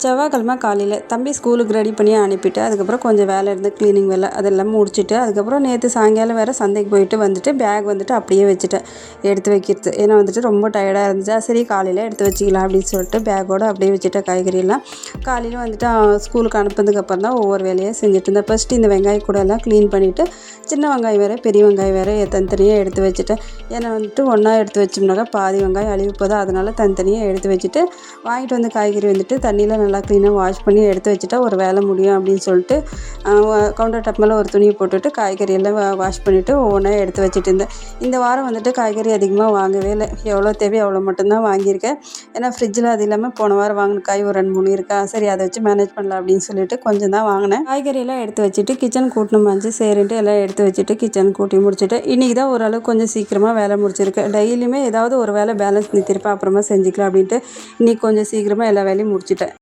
செவ்வாய்க்கிழமை காலையில் தம்பி ஸ்கூலுக்கு ரெடி பண்ணி அனுப்பிட்டு அதுக்கப்புறம் கொஞ்சம் வேலை இருந்து க்ளீனிங் வேலை அதெல்லாம் முடிச்சுட்டு அதுக்கப்புறம் நேற்று சாயங்காலம் வேறு சந்தைக்கு போயிட்டு வந்துட்டு பேக் வந்துட்டு அப்படியே வச்சுட்டேன் எடுத்து வைக்கிறது. ஏன்னா வந்துட்டு ரொம்ப டயர்டாக இருந்துச்சா சரி காலையில் எடுத்து வச்சிக்கலாம் அப்படின்னு சொல்லிட்டு பேக்கோடு அப்படியே வச்சுட்டேன். காய்கறியெல்லாம் காலையில் வந்துட்டு ஸ்கூலுக்கு அனுப்புனதுக்கப்புறம் தான் ஒவ்வொரு வேலையாக செஞ்சுட்டு இருந்தேன். ஃபஸ்ட்டு இந்த வெங்காயம் கூட எல்லாம் க்ளீன் பண்ணிவிட்டு சின்ன வெங்காயம் வேறு பெரிய வெங்காயம் வேறு தனித்தனியாக எடுத்து வச்சுட்டேன். ஏன்னா வந்துட்டு ஒன்றா எடுத்து வச்சோம்னாக்கா பாதி வெங்காயம் அழிவு போதும், அதனால் தனித்தனியாக எடுத்து வச்சுட்டு வாங்கிட்டு வந்து காய்கறி வந்துட்டு தண்ணியில் நல்லா க்ளீனாக வாஷ் பண்ணி எடுத்து வச்சுட்டா ஒரு வேலை முடியும் அப்படின்னு சொல்லிட்டு கவுண்டர் டாப் மேலே ஒரு துணியை போட்டுட்டு காய்கறி எல்லாம் வாஷ் பண்ணிவிட்டு ஒவ்வொன்றா எடுத்து வச்சுட்டு இருந்தேன். இந்த வாரம் வந்துட்டு காய்கறி அதிகமாக வாங்கவே இல்லை. எவ்வளோ தேவையோ அவ்வளோ மட்டும்தான் வாங்கியிருக்கேன். ஏன்னா ஃப்ரிட்ஜில் அது இல்லாமல் போன வாரம் வாங்கின காய் ஒரு 2-3 இருக்கா, சரி அதை வச்சு மேனேஜ் பண்ணலாம் அப்படின்னு சொல்லிட்டு கொஞ்சம் தான் வாங்கினேன். காய்கறியெல்லாம் எடுத்து வச்சுட்டு கிச்சன் கூட்டணுமாச்சு சரின்ட்டு எல்லாம் எடுத்து வச்சுட்டு கிச்சன் கூட்டி முடிச்சுட்டு இன்றைக்கி தான் ஓரளவுக்கு கொஞ்சம் சீக்கிரமாக வேலை முடிச்சிருக்கேன். டெய்லியுமே ஏதாவது ஒரு வேலை பேலன்ஸ் நிறுத்திருப்பேன், அப்புறமா செஞ்சுக்கலாம் அப்படின்ட்டு இன்றைக்கி கொஞ்சம் சீக்கிரமாக எல்லா வேலையும் முடிச்சிட்டேன்.